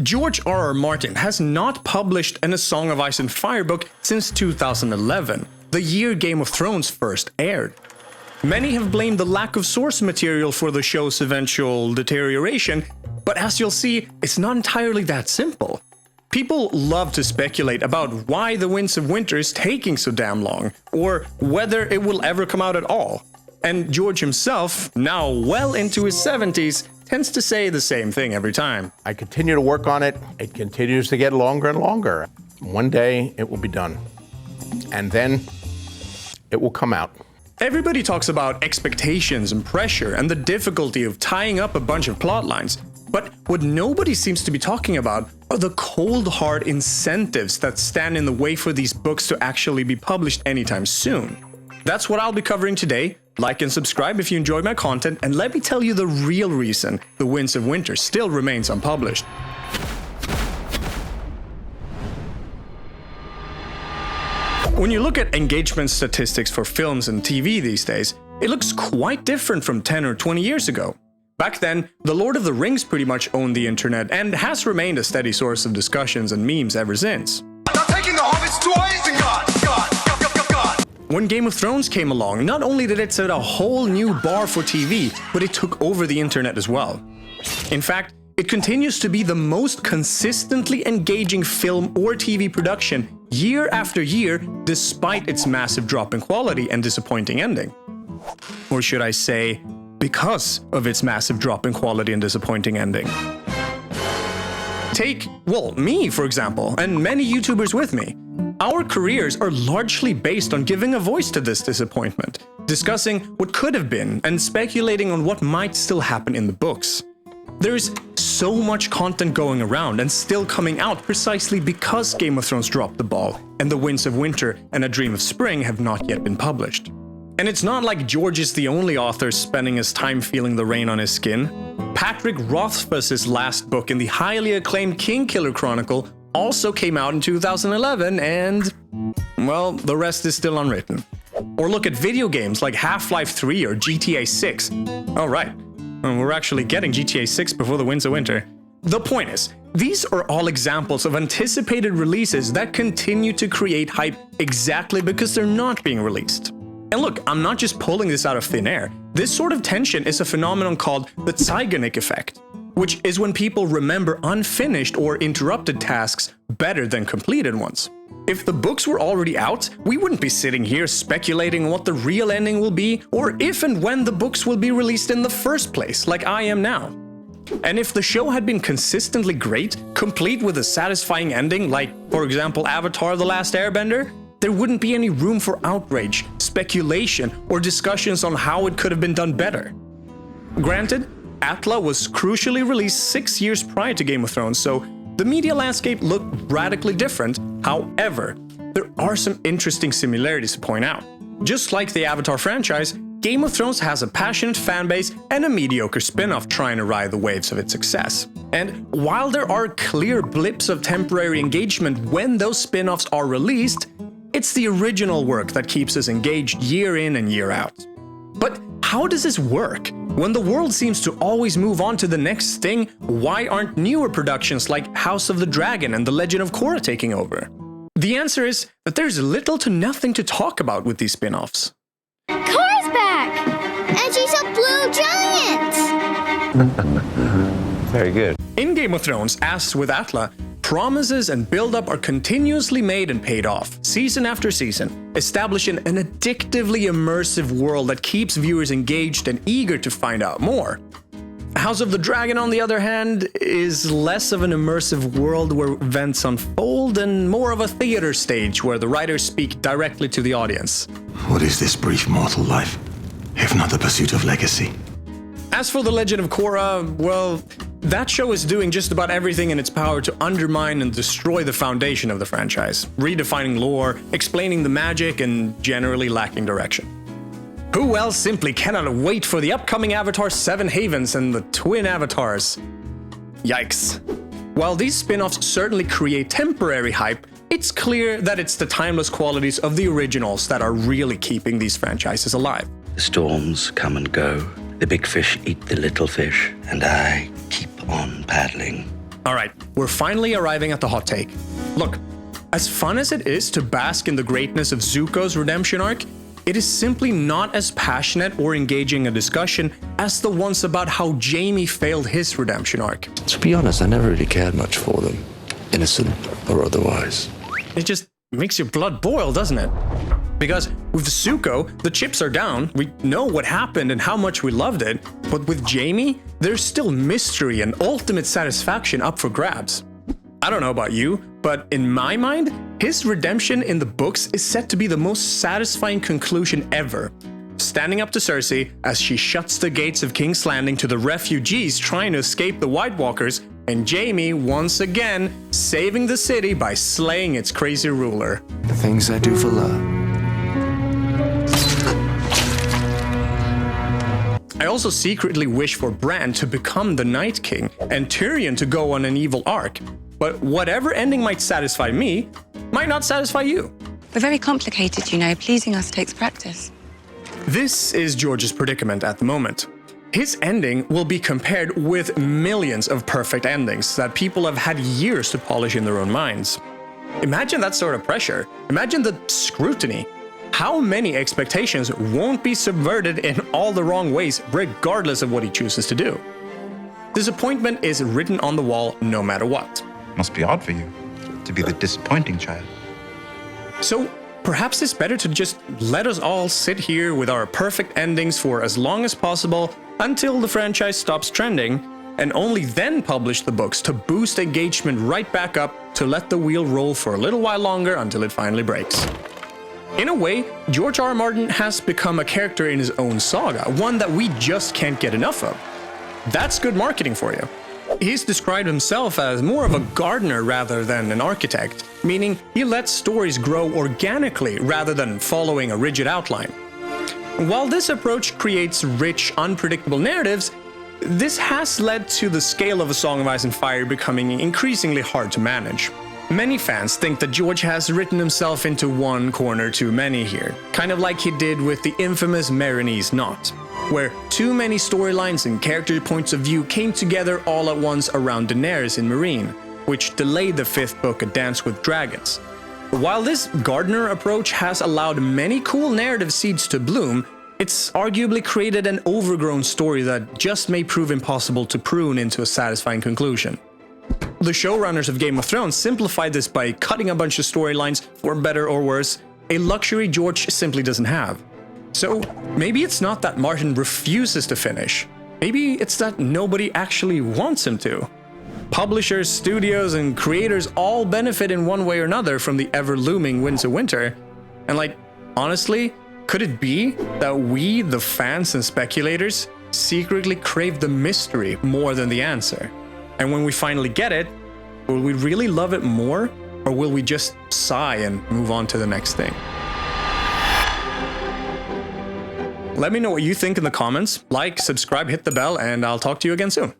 George R.R. Martin has not published a Song of Ice and Fire book since 2011, the year Game of Thrones first aired. Many have blamed the lack of source material for the show's eventual deterioration, but as you'll see, it's not entirely that simple. People love to speculate about why The Winds of Winter is taking so damn long, or whether it will ever come out at all. And George himself, now well into his 70s, tends to say the same thing every time. I continue to work on it. It continues to get longer and longer. One day it will be done. And then it will come out. Everybody talks about expectations and pressure and the difficulty of tying up a bunch of plot lines. But what nobody seems to be talking about are the cold hard incentives that stand in the way for these books to actually be published anytime soon. That's what I'll be covering today. Like and subscribe if you enjoy my content, and let me tell you the real reason The Winds of Winter still remains unpublished. When you look at engagement statistics for films and TV these days, it looks quite different from 10 or 20 years ago. Back then, The Lord of the Rings pretty much owned the internet and has remained a steady source of discussions and memes ever since. Not taking the hobbits to Isengard! When Game of Thrones came along, not only did it set a whole new bar for TV, but it took over the internet as well. In fact, it continues to be the most consistently engaging film or TV production year after year, despite its massive drop in quality and disappointing ending. Or should I say, because of its massive drop in quality and disappointing ending. Take, well, me for example, and many YouTubers with me. Our careers are largely based on giving a voice to this disappointment, discussing what could have been, and speculating on what might still happen in the books. There's so much content going around and still coming out precisely because Game of Thrones dropped the ball, and The Winds of Winter and A Dream of Spring have not yet been published. And it's not like George is the only author spending his time feeling the rain on his skin. Patrick Rothfuss's last book in the highly acclaimed Kingkiller Chronicle also came out in 2011 and, well, the rest is still unwritten. Or look at video games like Half-Life 3 or GTA 6. Oh right, we're actually getting GTA 6 before The Winds of Winter. The point is, these are all examples of anticipated releases that continue to create hype exactly because they're not being released. And look, I'm not just pulling this out of thin air. This sort of tension is a phenomenon called the Zeigarnik Effect, which is when people remember unfinished or interrupted tasks better than completed ones. If the books were already out, we wouldn't be sitting here speculating on what the real ending will be, or if and when the books will be released in the first place, like I am now. And if the show had been consistently great, complete with a satisfying ending, like, for example, Avatar: The Last Airbender, there wouldn't be any room for outrage, speculation, or discussions on how it could have been done better. Granted, Atla was crucially released 6 years prior to Game of Thrones, so the media landscape looked radically different. However, there are some interesting similarities to point out. Just like the Avatar franchise, Game of Thrones has a passionate fanbase and a mediocre spin-off trying to ride the waves of its success. And while there are clear blips of temporary engagement when those spin-offs are released, it's the original work that keeps us engaged year in and year out. But how does this work? When the world seems to always move on to the next thing, why aren't newer productions like House of the Dragon and The Legend of Korra taking over? The answer is that there's little to nothing to talk about with these spin-offs. Korra's back! And she's a blue giant! Very good. In Game of Thrones, as with Atla, promises and build-up are continuously made and paid off, season after season, establishing an addictively immersive world that keeps viewers engaged and eager to find out more. House of the Dragon, on the other hand, is less of an immersive world where events unfold and more of a theater stage where the writers speak directly to the audience. What is this brief mortal life, if not the pursuit of legacy? As for The Legend of Korra, well, that show is doing just about everything in its power to undermine and destroy the foundation of the franchise, redefining lore, explaining the magic, and generally lacking direction. Who else simply cannot wait for the upcoming Avatar 7 Havens and the twin avatars? Yikes. While these spin-offs certainly create temporary hype, it's clear that it's the timeless qualities of the originals that are really keeping these franchises alive. The storms come and go. The big fish eat the little fish, and I keep on paddling. Alright, we're finally arriving at the hot take. Look, as fun as it is to bask in the greatness of Zuko's redemption arc, it is simply not as passionate or engaging a discussion as the ones about how Jamie failed his redemption arc. To be honest, I never really cared much for them, innocent or otherwise. It just makes your blood boil, doesn't it? Because with Zuko, the chips are down, we know what happened and how much we loved it, but with Jamie, there's still mystery and ultimate satisfaction up for grabs. I don't know about you, but in my mind, his redemption in the books is set to be the most satisfying conclusion ever. Standing up to Cersei as she shuts the gates of King's Landing to the refugees trying to escape the White Walkers, and Jamie once again saving the city by slaying its crazy ruler. The things I do for love. I also secretly wish for Bran to become the Night King and Tyrion to go on an evil arc. But whatever ending might satisfy me, might not satisfy you. We're very complicated, you know. Pleasing us takes practice. This is George's predicament at the moment. His ending will be compared with millions of perfect endings that people have had years to polish in their own minds. Imagine that sort of pressure. Imagine the scrutiny. How many expectations won't be subverted in all the wrong ways, regardless of what he chooses to do? Disappointment is written on the wall no matter what. Must be odd for you to be the disappointing child. So perhaps it's better to just let us all sit here with our perfect endings for as long as possible until the franchise stops trending, and only then publish the books to boost engagement right back up to let the wheel roll for a little while longer until it finally breaks. In a way, George R.R. Martin has become a character in his own saga, one that we just can't get enough of. That's good marketing for you. He's described himself as more of a gardener rather than an architect, meaning he lets stories grow organically rather than following a rigid outline. While this approach creates rich, unpredictable narratives, this has led to the scale of A Song of Ice and Fire becoming increasingly hard to manage. Many fans think that George has written himself into one corner too many here, kind of like he did with the infamous Meereenese Knot, where too many storylines and character points of view came together all at once around Daenerys in Meereen, which delayed the fifth book, A Dance with Dragons. While this gardener approach has allowed many cool narrative seeds to bloom, it's arguably created an overgrown story that just may prove impossible to prune into a satisfying conclusion. The showrunners of Game of Thrones simplified this by cutting a bunch of storylines, for better or worse, a luxury George simply doesn't have. So maybe it's not that Martin refuses to finish. Maybe it's that nobody actually wants him to. Publishers, studios, and creators all benefit in one way or another from the ever-looming Winds of Winter. And honestly, could it be that we, the fans and speculators, secretly crave the mystery more than the answer? And when we finally get it, will we really love it more? Or will we just sigh and move on to the next thing? Let me know what you think in the comments. Like, subscribe, hit the bell, and I'll talk to you again soon.